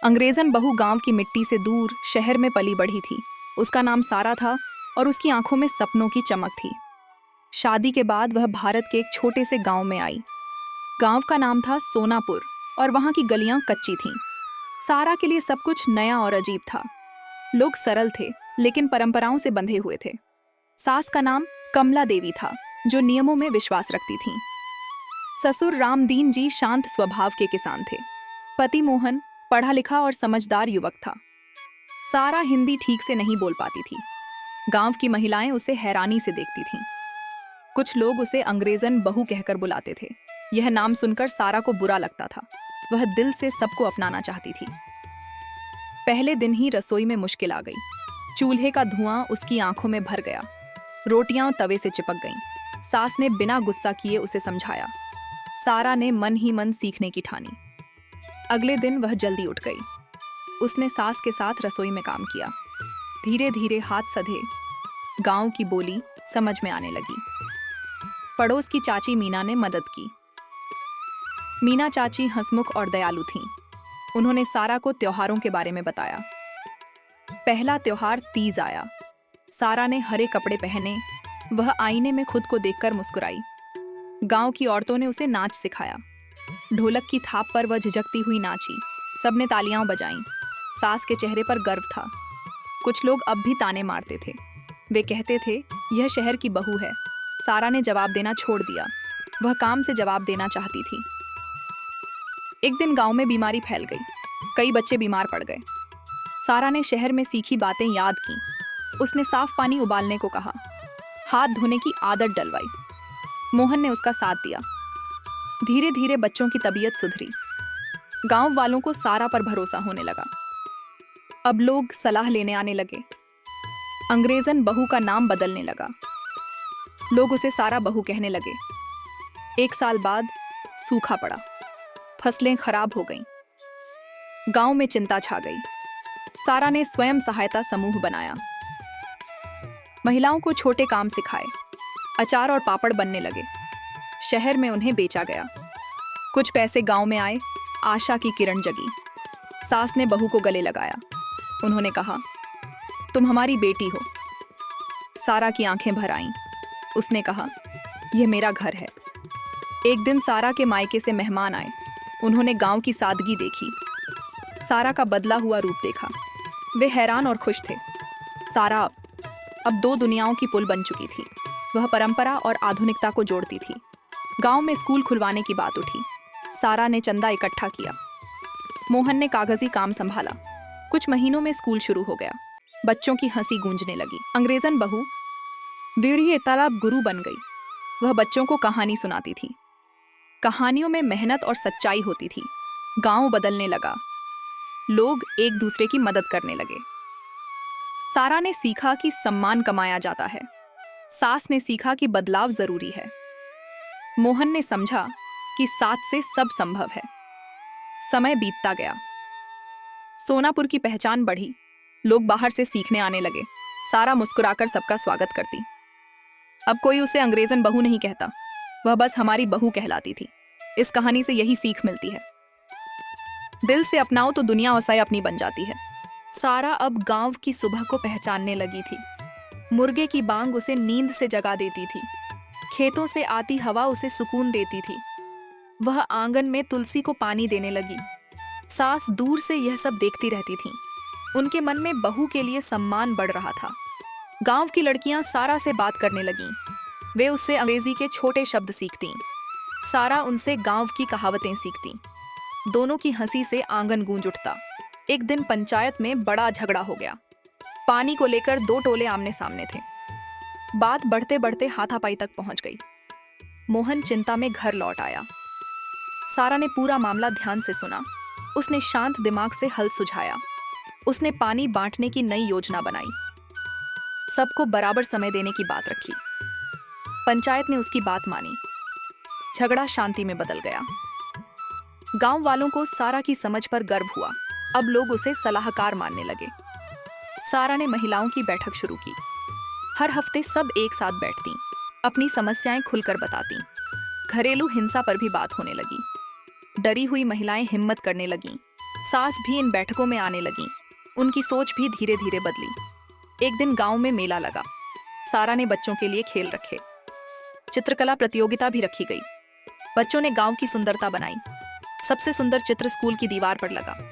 अंग्रेजन बहू गांव की मिट्टी से दूर शहर में पली बढ़ी थी। उसका नाम सारा था और उसकी आंखों में सपनों की चमक थी। शादी के बाद वह भारत के एक छोटे से गांव में आई। गांव का नाम था सोनापुर और वहां की गलियां कच्ची थीं। सारा के लिए सब कुछ नया और अजीब था। लोग सरल थे लेकिन परंपराओं से बंधे हुए थे। सास का नाम कमला देवी था, जो नियमों में विश्वास रखती थीं। ससुर रामदीन जी शांत स्वभाव के किसान थे। पति मोहन पढ़ा लिखा और समझदार युवक था। सारा हिंदी ठीक से नहीं बोल पाती थी। गांव की महिलाएं उसे हैरानी से देखती थीं। कुछ लोग उसे अंग्रेजन बहू कहकर बुलाते थे। यह नाम सुनकर सारा को बुरा लगता था। वह दिल से सबको अपनाना चाहती थी। पहले दिन ही रसोई में मुश्किल आ गई। चूल्हे का धुआं उसकी आंखों में भर गया। रोटियां तवे से चिपक गईं। सास ने बिना गुस्सा किए उसे समझाया। सारा ने मन ही मन सीखने की ठानी। अगले दिन वह जल्दी उठ गई। उसने सास के साथ रसोई में काम किया। धीरे धीरे हाथ सधे। गांव की बोली समझ में आने लगी। पड़ोस की चाची मीना ने मदद की। मीना चाची हंसमुख और दयालु थीं। उन्होंने सारा को त्योहारों के बारे में बताया। पहला त्योहार तीज आया। सारा ने हरे कपड़े पहने। वह आईने में खुद को देखकर मुस्कुराई। गांव की औरतों ने उसे नाच सिखाया। ढोलक की थाप पर वह झिझकती हुई नाची। सबने तालियां बजाईं। सास के चेहरे पर गर्व था। कुछ लोग अब भी ताने मारते थे। वे कहते थे, यह शहर की बहू है। सारा ने जवाब देना छोड़ दिया। वह काम से जवाब देना चाहती थी। एक दिन गांव में बीमारी फैल गई। कई बच्चे बीमार पड़ गए। सारा ने शहर में सीखी बातें याद की। उसने साफ पानी उबालने को कहा। हाथ धोने की आदत डलवाई। मोहन ने उसका साथ दिया। धीरे धीरे बच्चों की तबीयत सुधरी। गांव वालों को सारा पर भरोसा होने लगा। अब लोग सलाह लेने आने लगे। अंग्रेजन बहू का नाम बदलने लगा। लोग उसे सारा बहू कहने लगे। एक साल बाद सूखा पड़ा। फसलें खराब हो गईं। गांव में चिंता छा गई। सारा ने स्वयं सहायता समूह बनाया। महिलाओं को छोटे काम सिखाए। अचार और पापड़ बनने लगे। शहर में उन्हें बेचा गया। कुछ पैसे गांव में आए। आशा की किरण जगी। सास ने बहू को गले लगाया। उन्होंने कहा, तुम हमारी बेटी हो। सारा की आंखें भर आईं। उसने कहा, यह मेरा घर है। एक दिन सारा के मायके से मेहमान आए। उन्होंने गांव की सादगी देखी। सारा का बदला हुआ रूप देखा। वे हैरान और खुश थे। सारा अब दो दुनियाओं की पुल बन चुकी थी। वह परंपरा और आधुनिकता को जोड़ती थी। गांव में स्कूल खुलवाने की बात उठी। सारा ने चंदा इकट्ठा किया। मोहन ने कागजी काम संभाला। कुछ महीनों में स्कूल शुरू हो गया। बच्चों की हंसी गूंजने लगी। अंग्रेजन बहू बीढ़ी तालाब गुरु बन गई। वह बच्चों को कहानी सुनाती थी। कहानियों में मेहनत और सच्चाई होती थी। गांव बदलने लगा। लोग एक दूसरे की मदद करने लगे। सारा ने सीखा कि सम्मान कमाया जाता है। सास ने सीखा कि बदलाव जरूरी है। मोहन ने समझा कि साथ से सब संभव है। समय बीतता गया। सोनापुर की पहचान बढ़ी। लोग बाहर से सीखने आने लगे। सारा मुस्कुराकर सबका स्वागत करती। अब कोई उसे अंग्रेजन बहू नहीं कहता। वह बस हमारी बहू कहलाती थी। इस कहानी से यही सीख मिलती है, दिल से अपनाओ तो दुनिया वसाए अपनी बन जाती है। सारा अब गांव की सुबह को पहचानने लगी थी। मुर्गे की बांग उसे नींद से जगा देती थी। खेतों से आती हवा उसे सुकून देती थी। वह आंगन में तुलसी को पानी देने लगी। सास दूर से यह सब देखती रहती थीं। उनके मन में बहू के लिए सम्मान बढ़ रहा था। गांव की लड़कियां सारा से बात करने लगीं। वे उससे अंग्रेजी के छोटे शब्द सीखतीं। सारा उनसे गांव की कहावतें सीखती। दोनों की हंसी से आंगन गूंज उठता। एक दिन पंचायत में बड़ा झगड़ा हो गया। पानी को लेकर दो टोले आमने सामने थे। बात बढ़ते बढ़ते हाथापाई तक पहुंच गई। मोहन चिंता में घर लौट आया। सारा ने पूरा मामला ध्यान से सुना। उसने शांत दिमाग से हल सुझाया। उसने पानी बांटने की नई योजना बनाई। सबको बराबर समय देने की बात रखी। पंचायत ने उसकी बात मानी। झगड़ा शांति में बदल गया। गांव वालों को सारा की समझ पर गर्व हुआ। अब लोग उसे सलाहकार मानने लगे। सारा ने महिलाओं की बैठक शुरू की। हर हफ्ते सब एक साथ बैठती, अपनी समस्याएं खुलकर बताती। घरेलू हिंसा पर भी बात होने लगी। डरी हुई महिलाएं हिम्मत करने लगीं। सास भी इन बैठकों में आने लगी। उनकी सोच भी धीरे धीरे बदली। एक दिन गांव में मेला लगा। सारा ने बच्चों के लिए खेल रखे। चित्रकला प्रतियोगिता भी रखी गई। बच्चों ने गांव की सुंदरता बनाई। सबसे सुंदर चित्र स्कूल की दीवार पर लगा।